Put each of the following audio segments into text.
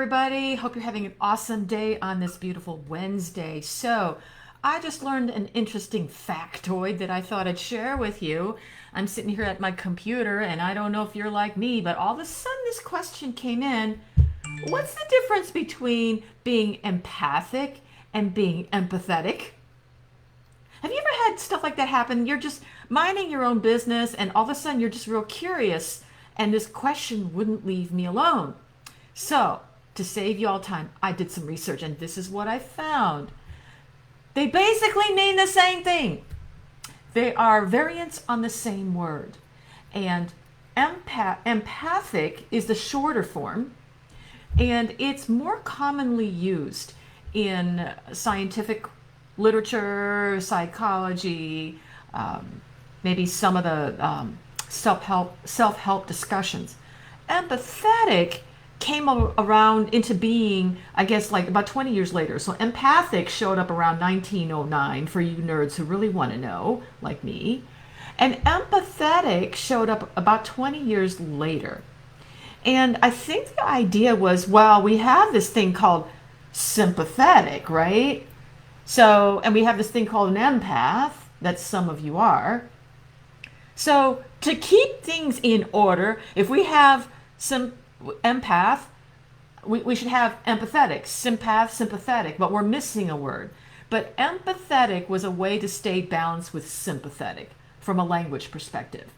Everybody, hope you're having an awesome day on this beautiful Wednesday. So, I just learned an interesting factoid that I thought I'd share with you. I'm sitting here at my computer, and I don't know if you're like me, but all of a sudden this question came in. What's the difference between being empathic and being empathetic? Have you ever had stuff like that happen? You're just minding your own business, and all of a sudden you're just real curious, and this question wouldn't leave me alone. So, to save you all time, I did some research, and this is what I found. They basically mean the same thing. They are variants on the same word. And empathic is the shorter form, and it's more commonly used in scientific literature, psychology, maybe some of the self-help discussions. Empathetic came around into being, I guess, like about 20 years later. So empathic showed up around 1909 for you nerds who really want to know, like me. And empathetic showed up about 20 years later. And I think the idea was, well, we have this thing called sympathetic, right? So, and we have this thing called an empath, that some of you are. So, to keep things in order, if we have some empath, we should have empathetic, sympathetic, but we're missing a word. But empathetic was a way to stay balanced with sympathetic from a language perspective.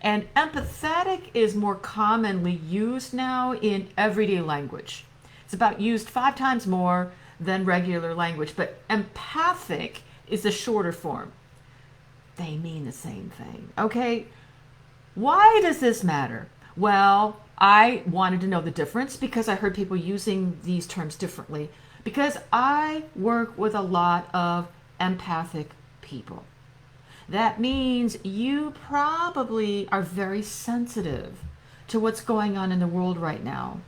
And empathetic is more commonly used now in everyday language. It's about used 5 times more than regular language, but empathic is the shorter form. They mean the same thing, okay? Why does this matter? Well, I wanted to know the difference because I heard people using these terms differently, because I work with a lot of empathic people. That means you probably are very sensitive to what's going on in the world right now.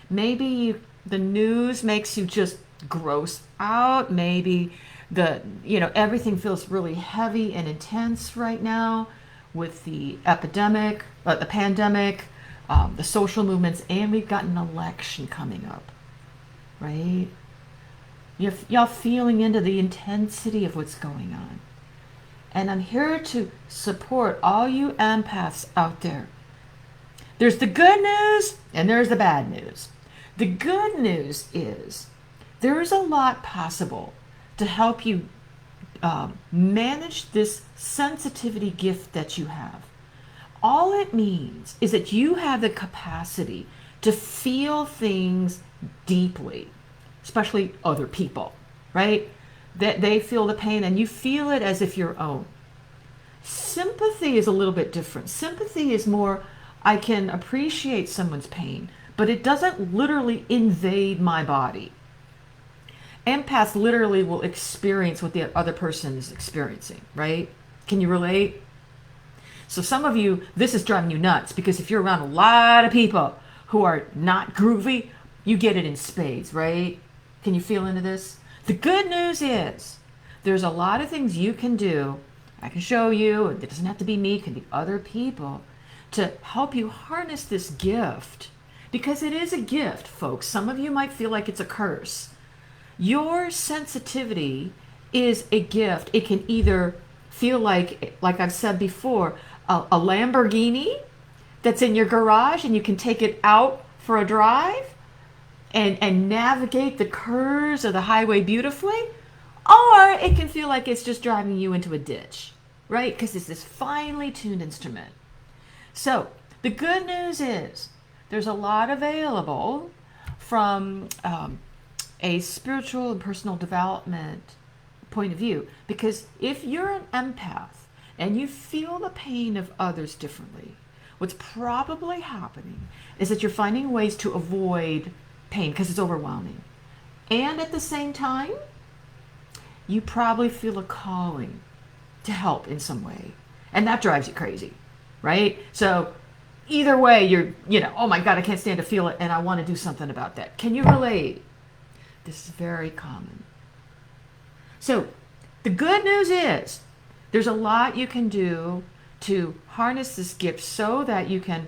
Maybe the news makes you just gross out. Maybe everything feels really heavy and intense right now with the epidemic, the pandemic, the social movements, and we've got an election coming up, right? Y'all feeling into the intensity of what's going on. And I'm here to support all you empaths out there. There's the good news and there's the bad news. The good news is there is a lot possible to help you manage this sensitivity gift that you have. All it means is that you have the capacity to feel things deeply, especially other people, right? That they feel the pain and you feel it as if your own. Sympathy is a little bit different. Sympathy is more, I can appreciate someone's pain, but it doesn't literally invade my body. Empaths literally will experience what the other person is experiencing, right? Can you relate? So some of you, this is driving you nuts because if you're around a lot of people who are not groovy, you get it in spades, right? Can you feel into this? The good news is there's a lot of things you can do. I can show you. It doesn't have to be me. It can be other people to help you harness this gift, because it is a gift, folks. Some of you might feel like it's a curse. Your sensitivity is a gift. It can either feel like I've said before, a Lamborghini that's in your garage and you can take it out for a drive and navigate the curves of the highway beautifully, or it can feel like it's just driving you into a ditch, right? Because it's this finely tuned instrument. So the good news is there's a lot available from a spiritual and personal development point of view, because if you're an empath and you feel the pain of others differently, what's probably happening is that you're finding ways to avoid pain because it's overwhelming. And at the same time, you probably feel a calling to help in some way. And that drives you crazy, right? So either way, you're, oh my God, I can't stand to feel it and I want to do something about that. Can you relate? This is very common. So the good news is there's a lot you can do to harness this gift so that you can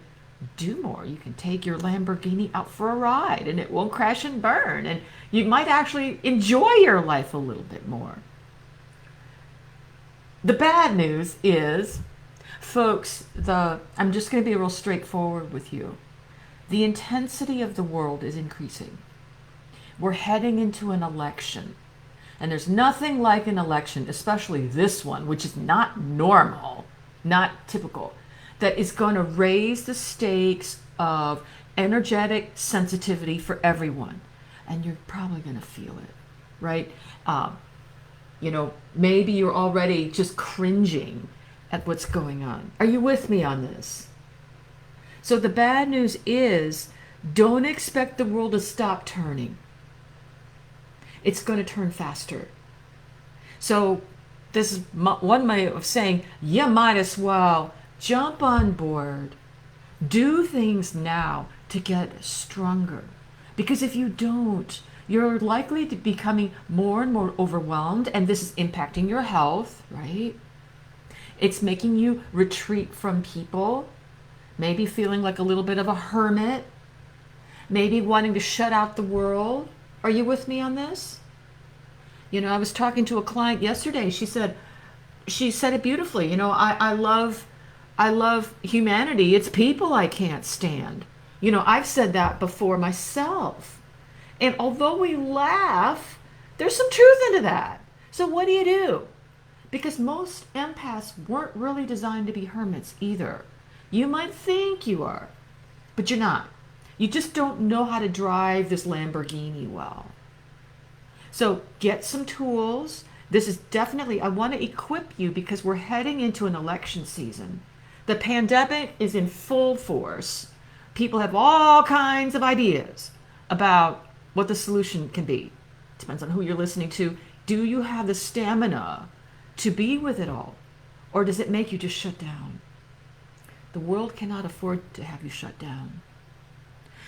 do more. You can take your Lamborghini out for a ride and it won't crash and burn. And you might actually enjoy your life a little bit more. The bad news is, folks, I'm just going to be real straightforward with you. The intensity of the world is increasing. We're heading into an election. And there's nothing like an election, especially this one, which is not normal, not typical, that is going to raise the stakes of energetic sensitivity for everyone. And you're probably going to feel it, right? Maybe you're already just cringing at what's going on. Are you with me on this? So the bad news is, don't expect the world to stop turning. It's going to turn faster. So this is one way of saying you might as well jump on board. Do things now to get stronger. Because if you don't, you're likely to be becoming more and more overwhelmed, and this is impacting your health, right? It's making you retreat from people, maybe feeling like a little bit of a hermit, maybe wanting to shut out the world. Are you with me on this? I was talking to a client yesterday. She said it beautifully. I love humanity. It's people I can't stand. I've said that before myself. And although we laugh, there's some truth into that. So what do? Because most empaths weren't really designed to be hermits either. You might think you are, but you're not. You just don't know how to drive this Lamborghini well. So get some tools. This is definitely, I want to equip you because we're heading into an election season. The pandemic is in full force. People have all kinds of ideas about what the solution can be. Depends on who you're listening to. Do you have the stamina to be with it all? Or does it make you just shut down? The world cannot afford to have you shut down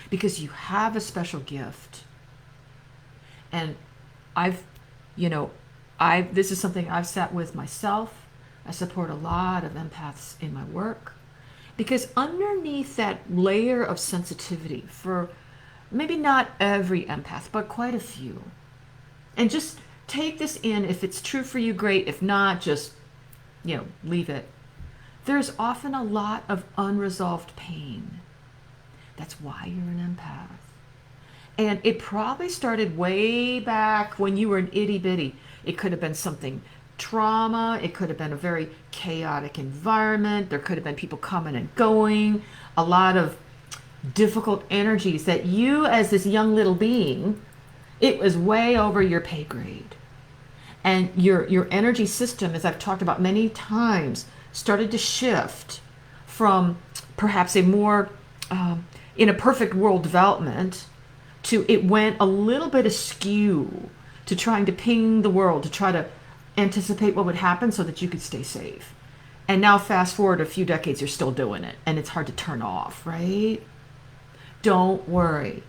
because you have a special gift. And this is something I've sat with myself. I support a lot of empaths in my work because underneath that layer of sensitivity, for maybe not every empath, but quite a few, and just take this in. If it's true for you, great. If not, just, leave it. There's often a lot of unresolved pain. That's why you're an empath. And it probably started way back when you were an itty bitty. It could have been something trauma. It could have been a very chaotic environment. There could have been people coming and going. A lot of difficult energies that you, as this young little being, it was way over your pay grade. And your energy system, as I've talked about many times, started to shift from perhaps a more, in a perfect world development, to it went a little bit askew to trying to ping the world, to try to anticipate what would happen so that you could stay safe. And now fast forward a few decades, you're still doing it. And it's hard to turn off, right? Don't worry.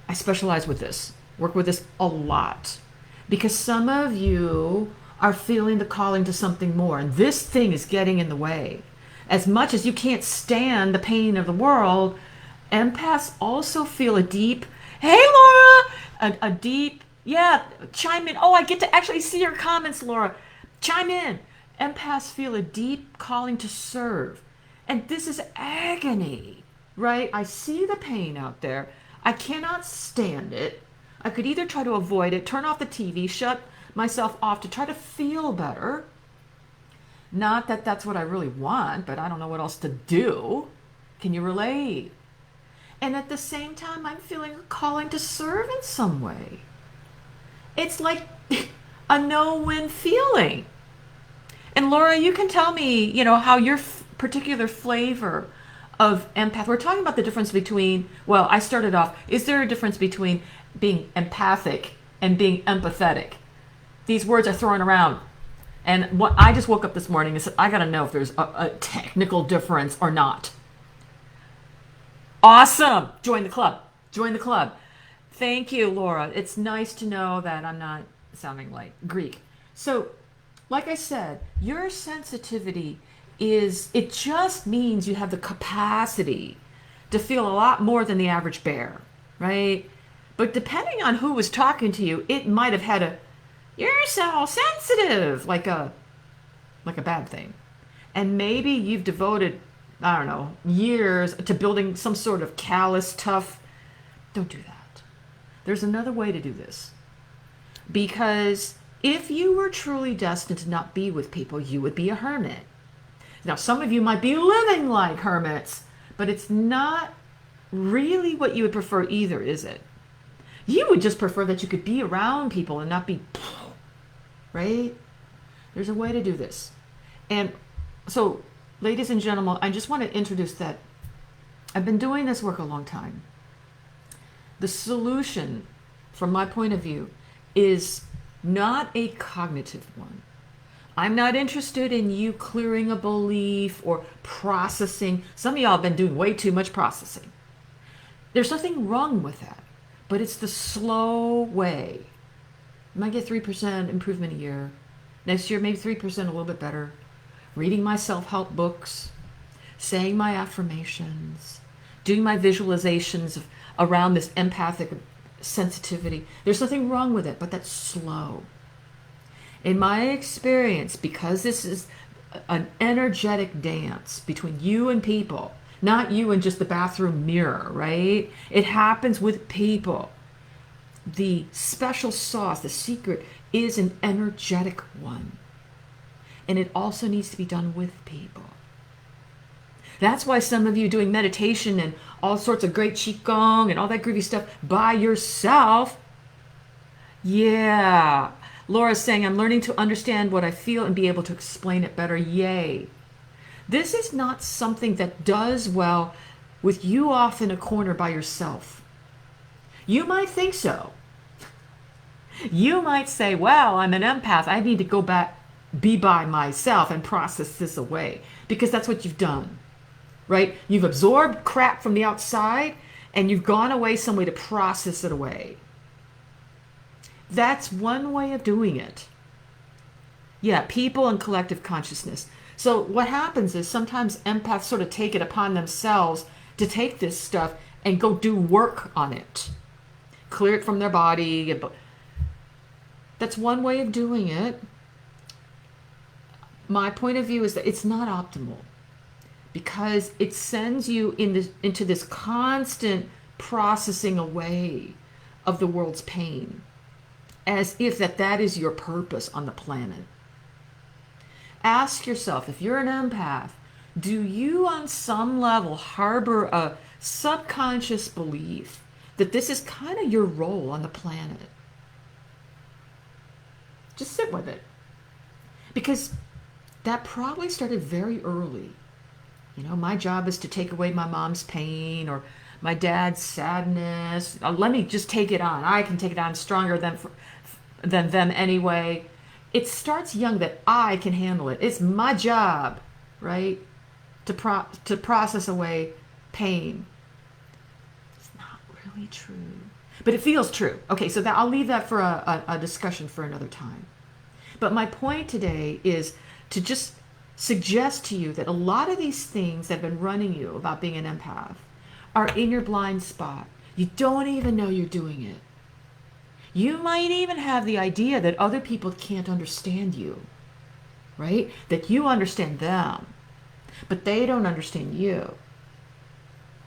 I specialize with this, work with this a lot. Because some of you are feeling the calling to something more. And this thing is getting in the way. As much as you can't stand the pain of the world, empaths also feel a deep, hey, Laura, a deep, chime in. Oh, I get to actually see your comments, Laura. Chime in. Empaths feel a deep calling to serve. And this is agony, right? I see the pain out there. I cannot stand it. I could either try to avoid it, turn off the TV, shut myself off to try to feel better. Not that that's what I really want, but I don't know what else to do. Can you relate? And at the same time, I'm feeling a calling to serve in some way. It's like a no-win feeling. And Laura, you can tell me, how your particular flavor of empath, we're talking about the difference between, well, I started off, is there a difference between being empathic and being empathetic? These words are thrown around. And what I just woke up this morning and said, I got to know if there's a technical difference or not. Awesome. Join the club. Join the club. Thank you, Laura. It's nice to know that I'm not sounding like Greek. So, like I said, your sensitivity it just means you have the capacity to feel a lot more than the average bear, right? But depending on who was talking to you, it might have had a, you're so sensitive, like a bad thing. And maybe you've devoted, I don't know, years to building some sort of callous, tough. Don't do that. There's another way to do this. Because if you were truly destined to not be with people, you would be a hermit. Now, some of you might be living like hermits, but it's not really what you would prefer either, is it? You would just prefer that you could be around people and not be, right? There's a way to do this. And so, ladies and gentlemen, I just want to introduce that I've been doing this work a long time. The solution, from my point of view, is not a cognitive one. I'm not interested in you clearing a belief or processing. Some of y'all have been doing way too much processing. There's nothing wrong with that, but it's the slow way. You might get 3% improvement a year. Next year, maybe 3%, a little bit better. Reading my self-help books, saying my affirmations, doing my visualizations around this empathic sensitivity. There's nothing wrong with it, but that's slow. In my experience, because this is an energetic dance between you and people, not you and just the bathroom mirror, right? It happens with people. The special sauce, the secret, is an energetic one. And it also needs to be done with people. That's why some of you doing meditation and all sorts of great qigong and all that groovy stuff by yourself. Yeah. Laura's saying, I'm learning to understand what I feel and be able to explain it better. Yay. This is not something that does well with you off in a corner by yourself. You might think so. You might say, well, I'm an empath. I need to go back, be by myself and process this away, because that's what you've done, right? You've absorbed crap from the outside and you've gone away some way to process it away. That's one way of doing it. Yeah, people and collective consciousness. So what happens is sometimes empaths sort of take it upon themselves to take this stuff and go do work on it. Clear it from their body. That's one way of doing it. My point of view is that it's not optimal, because it sends you into this constant processing away of the world's pain, as if that is your purpose on the planet. Ask yourself, if you're an empath, do you on some level harbor a subconscious belief that this is kind of your role on the planet? Just sit with it. Because that probably started very early. You know, my job is to take away my mom's pain or my dad's sadness. Let me just take it on. I can take it on stronger than them anyway. It starts young that I can handle it. It's my job, right? To process away pain. It's not really true. But it feels true. Okay, so I'll leave that for a discussion for another time. But my point today is to just suggest to you that a lot of these things that have been running you about being an empath are in your blind spot. You don't even know you're doing it. You might even have the idea that other people can't understand you, right? That you understand them, but they don't understand you.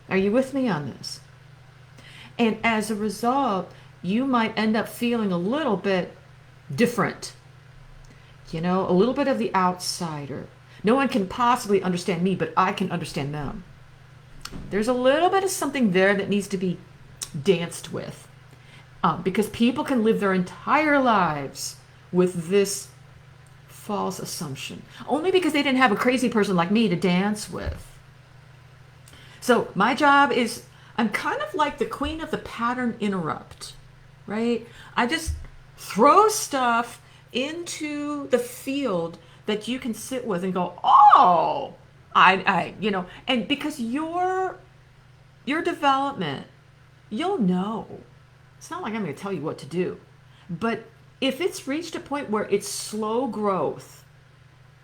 Are you with me on this? And as a result, you might end up feeling a little bit different. You know, a little bit of the outsider. No one can possibly understand me, but I can understand them. There's a little bit of something there that needs to be danced with. Because people can live their entire lives with this false assumption. Only because they didn't have a crazy person like me to dance with. So my job is, I'm kind of like the queen of the pattern interrupt, right? I just throw stuff into the field that you can sit with and go, oh, you know, and because your development, you'll know. It's not like I'm going to tell you what to do, but if it's reached a point where it's slow growth,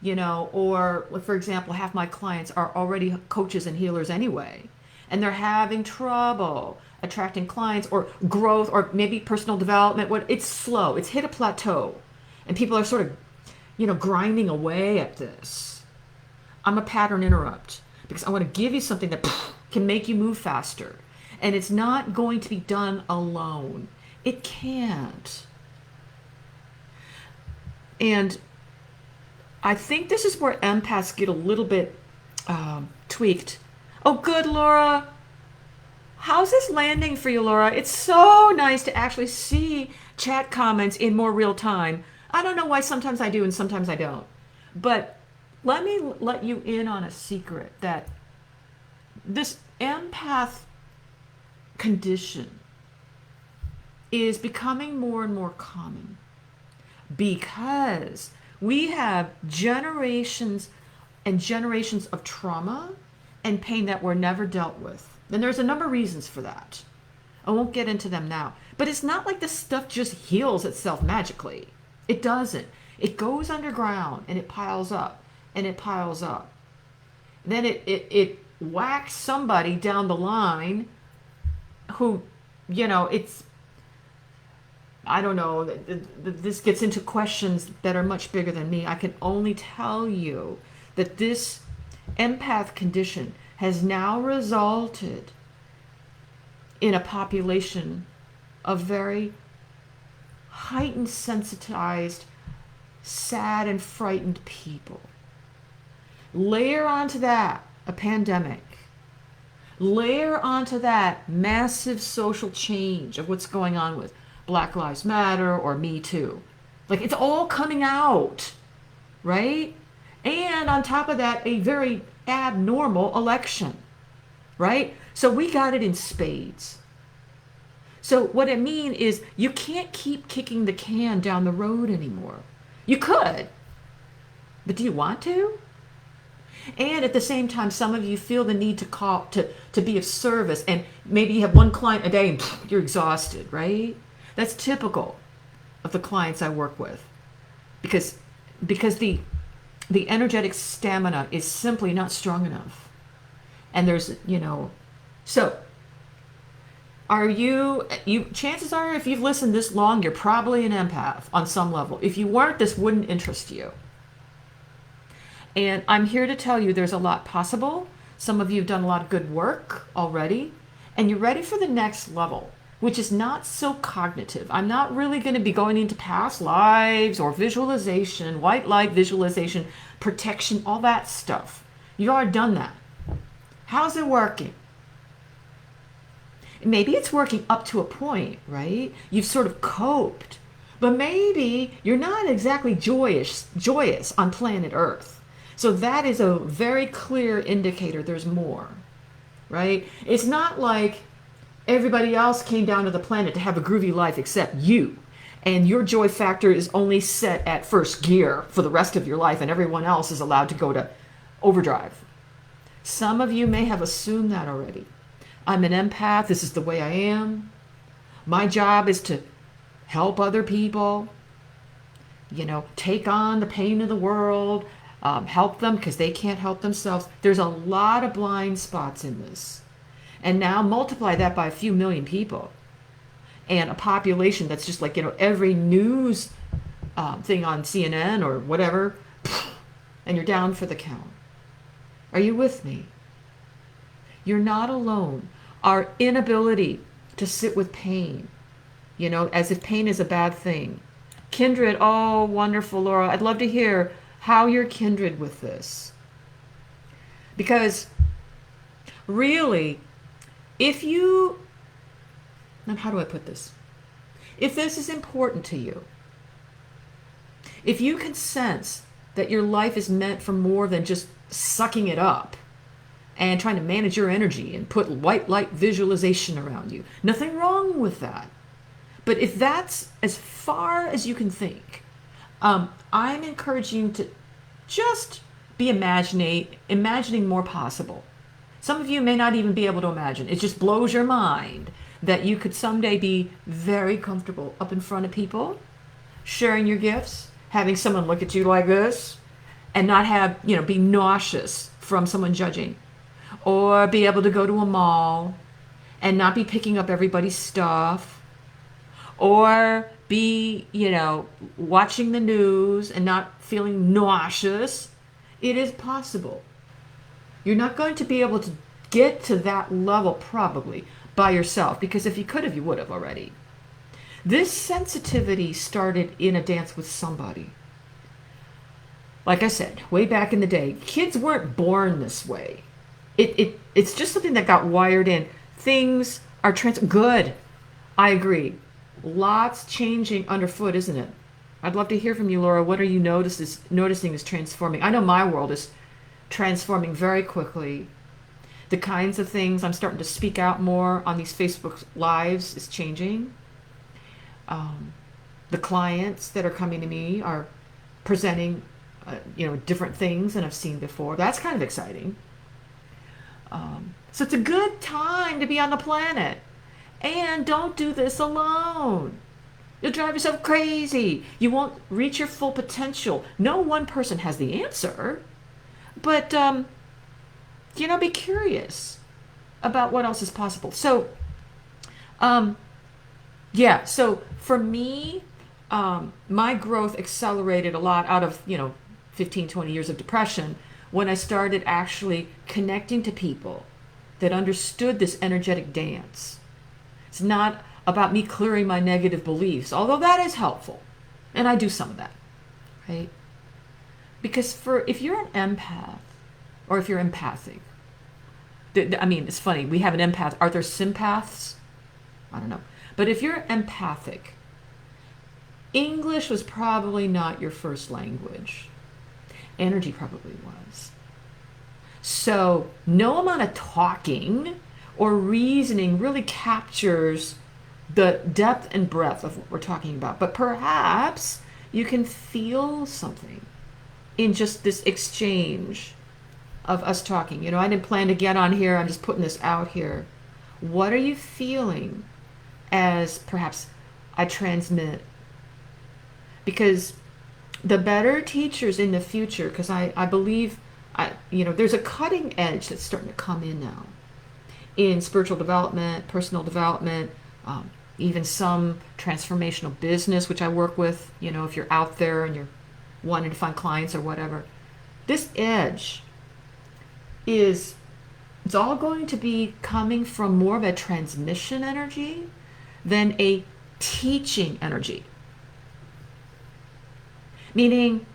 you know, or for example, half my clients are already coaches and healers anyway, and they're having trouble attracting clients or growth or maybe personal development, it's slow. It's hit a plateau. And people are sort of, grinding away at this. I'm a pattern interrupt because I want to give you something that can make you move faster. And it's not going to be done alone. It can't. And I think this is where empaths get a little bit tweaked. Oh, good, Laura. How's this landing for you, Laura? It's so nice to actually see chat comments in more real time. I don't know why sometimes I do and sometimes I don't. But let me let you in on a secret that this empath condition is becoming more and more common because we have generations and generations of trauma and pain that were never dealt with. And there's a number of reasons for that. I won't get into them now. But it's not like this stuff just heals itself magically. It doesn't. It goes underground and it piles up and it piles up. Then it whacks somebody down the line who, it's, I don't know, this gets into questions that are much bigger than me. I can only tell you that this empath condition has now resulted in a population of very heightened, sensitized, sad, and frightened people. Layer onto that a pandemic. Layer onto that massive social change of what's going on with Black Lives Matter or Me Too. Like, it's all coming out, right? And on top of that, a very abnormal election, right? So we got it in spades. So what I mean is you can't keep kicking the can down the road anymore. You could, but do you want to? And at the same time, some of you feel the need to call to be of service, and maybe you have one client a day and you're exhausted, right? That's typical of the clients I work with, because the energetic stamina is simply not strong enough. And there's, so are you chances are, if you've listened this long, you're probably an empath on some level. If you weren't, this wouldn't interest you. And I'm here to tell you there's a lot possible. Some of you have done a lot of good work already, and you're ready for the next level, which is not so cognitive. I'm not really going to be going into past lives or visualization, white light visualization, protection, all that stuff. You've already done that. How's it working? Maybe it's working up to a point, right? You've sort of coped, but maybe you're not exactly joyous on planet Earth. So that is a very clear indicator there's more, right? It's not like everybody else came down to the planet to have a groovy life except you, and your joy factor is only set at first gear for the rest of your life, and everyone else is allowed to go to overdrive. Some of you may have assumed that already. I'm an empath. This is the way I am. My job is to help other people, take on the pain of the world, help them because they can't help themselves. There's a lot of blind spots in this. And now multiply that by a few million people and a population that's just like, every news thing on CNN or whatever, and you're down for the count. Are you with me? You're not alone. Our inability to sit with pain, as if pain is a bad thing. Kindred, oh, wonderful, Laura. I'd love to hear how you're kindred with this. Because really, how do I put this? If this is important to you, if you can sense that your life is meant for more than just sucking it up and trying to manage your energy and put white light visualization around you, nothing wrong with that. But if that's as far as you can think, I'm encouraging you to just be imagining more possible. Some of you may not even be able to imagine. It just blows your mind that you could someday be very comfortable up in front of people, sharing your gifts, having someone look at you like this, and not have, be nauseous from someone judging. or be able to go to a mall and not be picking up everybody's stuff, or be, watching the news and not feeling nauseous. It is possible. You're not going to be able to get to that level probably by yourself, because if you could have, you would have already. This sensitivity started in a dance with somebody. Like I said, way back in the day, kids weren't born this way. It's just something that got wired in. Things are good. I agree. Lots changing underfoot, isn't it? I'd love to hear from you, Laura. What are you noticing is transforming? I know my world is transforming very quickly. The kinds of things I'm starting to speak out more on these Facebook Lives is changing. The clients that are coming to me are presenting, different things than I've seen before. That's kind of exciting. So it's a good time to be on the planet. And don't do this alone. You'll drive yourself crazy. You won't reach your full potential. No one person has the answer. But, be curious about what else is possible. So, so for me, my growth accelerated a lot out of, 15, 20 years of depression when I started actually connecting to people that understood this energetic dance. It's not about me clearing my negative beliefs, although that is helpful. And I do some of that, right? Because if you're an empath, or if you're empathic, it's funny, we have an empath. Are there sympaths? I don't know. But if you're empathic, English was probably not your first language. Energy probably was. So no amount of talking or reasoning really captures the depth and breadth of what we're talking about. But perhaps you can feel something in just this exchange of us talking. I didn't plan to get on here. I'm just putting this out here. What are you feeling as perhaps I transmit? Because the better teachers in the future, because I believe, there's a cutting edge that's starting to come in now in spiritual development, personal development, even some transformational business, which I work with, if you're out there and you're wanting to find clients or whatever. This edge it's all going to be coming from more of a transmission energy than a teaching energy. Meaning,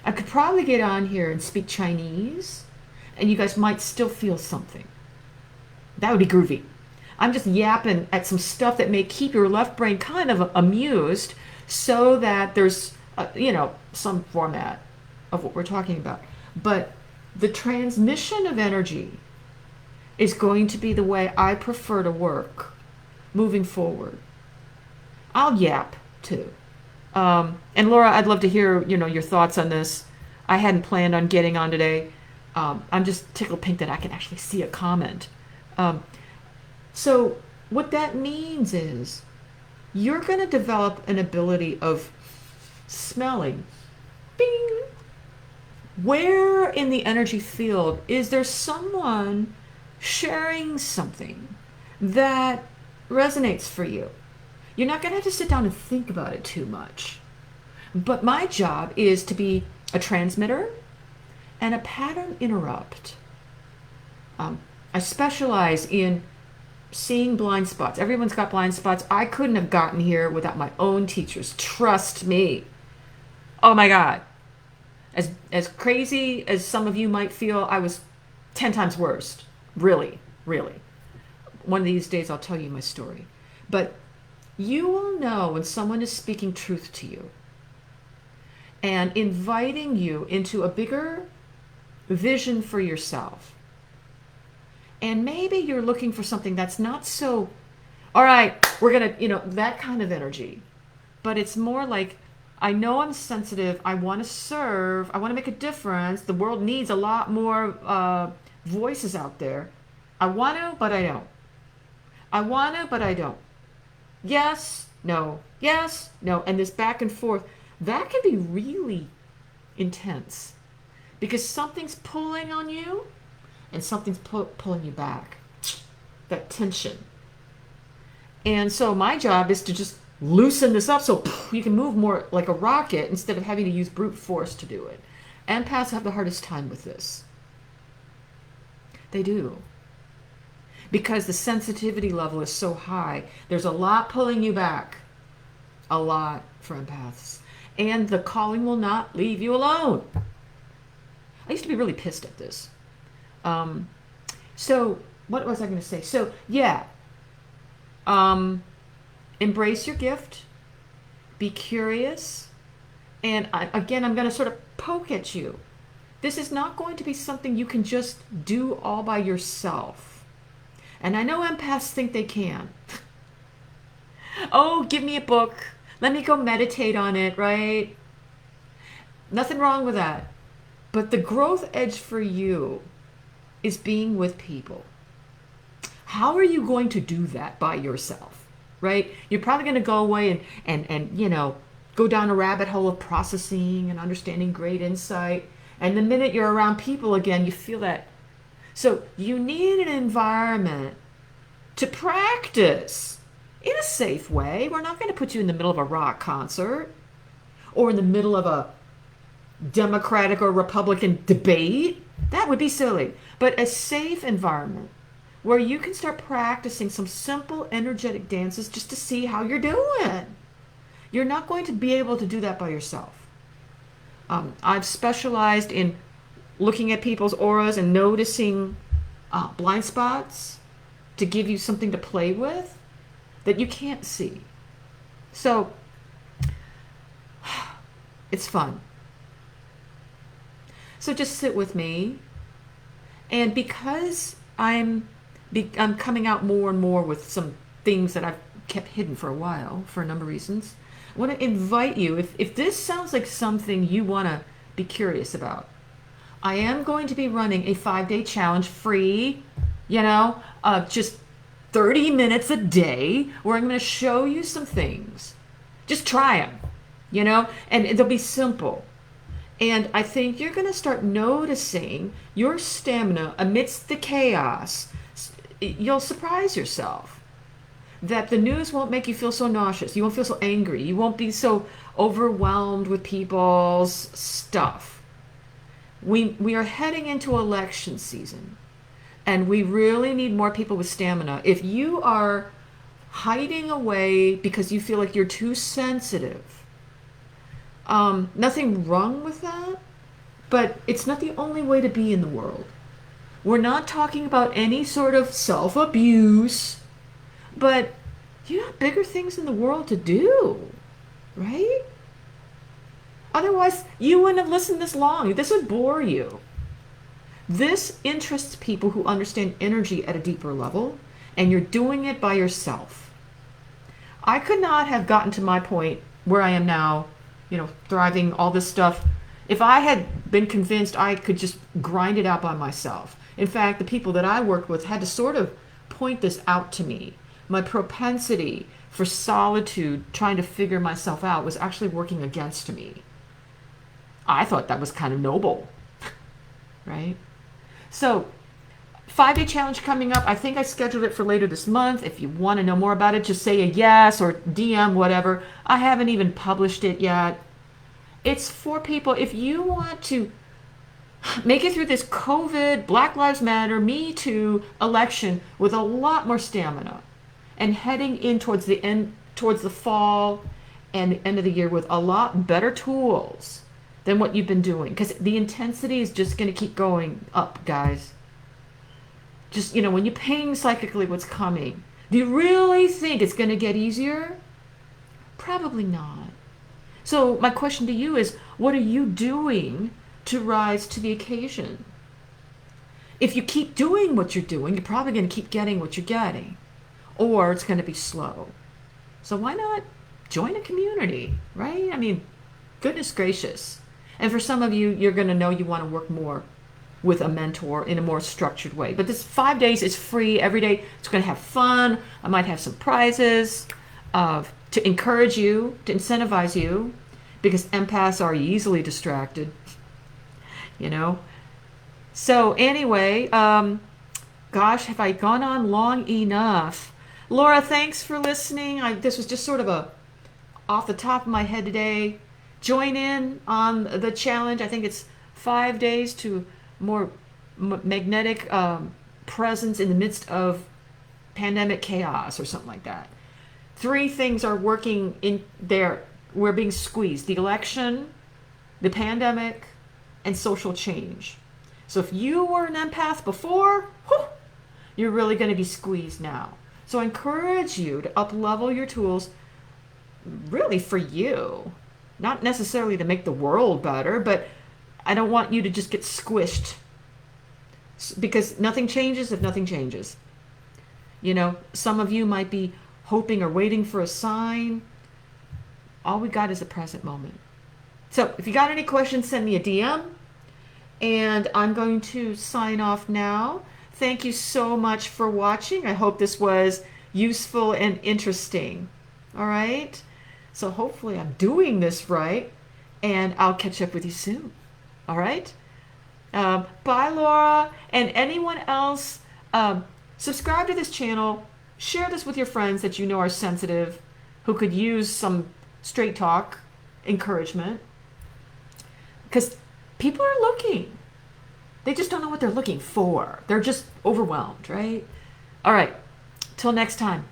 I could probably get on here and speak Chinese, and you guys might still feel something. That would be groovy. I'm just yapping at some stuff that may keep your left brain kind of amused so that there's, some format of what we're talking about. But the transmission of energy is going to be the way I prefer to work moving forward. I'll yap too. And Laura, I'd love to hear, your thoughts on this. I hadn't planned on getting on today. I'm just tickled pink that I can actually see a comment. So what that means is you're going to develop an ability of smelling. Bing! Where in the energy field is there someone sharing something that resonates for you? You're not going to have to sit down and think about it too much. But my job is to be a transmitter and a pattern interrupt. I specialize in seeing blind spots. Everyone's got blind spots. I couldn't have gotten here without my own teachers. Trust me. Oh my God. As crazy as some of you might feel, I was 10 times worse. Really, really. One of these days I'll tell you my story. But you will know when someone is speaking truth to you and inviting you into a bigger vision for yourself. And maybe you're looking for something that's not so, all right, we're going to, that kind of energy. But it's more like, I know I'm sensitive. I want to serve. I want to make a difference. The world needs a lot more voices out there. I want to, but I don't. I want to, but I don't. Yes, no, yes, no. And this back and forth, that can be really intense because something's pulling on you and something's pulling you back. That tension. And so my job is to just loosen this up so you can move more like a rocket instead of having to use brute force to do it. Empaths have the hardest time with this. They do. Because the sensitivity level is so high, there's a lot pulling you back. A lot for empaths. And the calling will not leave you alone. I used to be really pissed at this. So what was I going to say? So yeah, embrace your gift, be curious, and I'm going to sort of poke at you. This is not going to be something you can just do all by yourself. And I know empaths think they can. Oh, give me a book. Let me go meditate on it, right? Nothing wrong with that. But the growth edge for you is being with people. How are you going to do that by yourself, right? You're probably going to go away and you know, go down a rabbit hole of processing and understanding great insight. And the minute you're around people again, you feel that. So you need an environment to practice in a safe way. We're not going to put you in the middle of a rock concert or in the middle of a Democratic or Republican debate. That would be silly. But a safe environment where you can start practicing some simple energetic dances just to see how you're doing. You're not going to be able to do that by yourself. I've specialized in looking at people's auras and noticing blind spots to give you something to play with that you can't see. So it's fun. So just sit with me. And because I'm coming out more and more with some things that I've kept hidden for a while for a number of reasons, I want to invite you, if this sounds like something you want to be curious about, I am going to be running a 5-day challenge free, just 30 minutes a day where I'm going to show you some things. Just try them, and they'll be simple. And I think you're going to start noticing your stamina amidst the chaos. You'll surprise yourself that the news won't make you feel so nauseous. You won't feel so angry. You won't be so overwhelmed with people's stuff. We are heading into election season, and we really need more people with stamina. If you are hiding away because you feel like you're too sensitive, nothing wrong with that, but it's not the only way to be in the world. We're not talking about any sort of self-abuse, but you have bigger things in the world to do, right? Otherwise, you wouldn't have listened this long. This would bore you. This interests people who understand energy at a deeper level, and you're doing it by yourself. I could not have gotten to my point where I am now, thriving, all this stuff, if I had been convinced I could just grind it out by myself. In fact, the people that I worked with had to sort of point this out to me. My propensity for solitude, trying to figure myself out, was actually working against me. I thought that was kind of noble, right? So, 5-day challenge coming up. I think I scheduled it for later this month. If you want to know more about it, just say a yes or DM, whatever. I haven't even published it yet. It's for people, if you want to make it through this COVID, Black Lives Matter, Me Too election with a lot more stamina and heading in towards the fall and the end of the year with a lot better tools than what you've been doing. Because the intensity is just going to keep going up, guys. Just, when you ping psychically what's coming, do you really think it's going to get easier? Probably not. So my question to you is, what are you doing to rise to the occasion? If you keep doing what you're doing, you're probably going to keep getting what you're getting, or it's going to be slow. So why not join a community, right? I mean, goodness gracious. And for some of you, you're going to know you want to work more with a mentor in a more structured way. But this 5 days is free every day. It's going to have fun. I might have some prizes to encourage you, to incentivize you, because empaths are easily distracted. So anyway, gosh, have I gone on long enough? Laura, thanks for listening. This was just sort of a off the top of my head today. Join in on the challenge. I think it's 5 days to more magnetic presence in the midst of pandemic chaos or something like that. 3 things are working in there. We're being squeezed: the election, the pandemic, and social change. So if you were an empath before, whew, you're really going to be squeezed now. So I encourage you to up-level your tools really for you. Not necessarily to make the world better, but I don't want you to just get squished. Because nothing changes if nothing changes. You know, some of you might be hoping or waiting for a sign. All we got is the present moment. So if you got any questions, send me a DM. And I'm going to sign off now. Thank you so much for watching. I hope this was useful and interesting. All right? So hopefully I'm doing this right. And I'll catch up with you soon. All right? Bye, Laura. And anyone else, subscribe to this channel. Share this with your friends that you know are sensitive, who could use some straight talk encouragement. Because people are looking. They just don't know what they're looking for. They're just overwhelmed, right? All right. Till next time.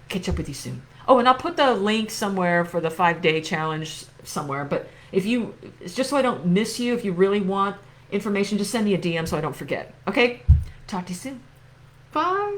Catch up with you soon. Oh, and I'll put the link somewhere for the 5-day challenge somewhere. But it's just so I don't miss you, if you really want information, just send me a DM so I don't forget. Okay? Talk to you soon. Bye.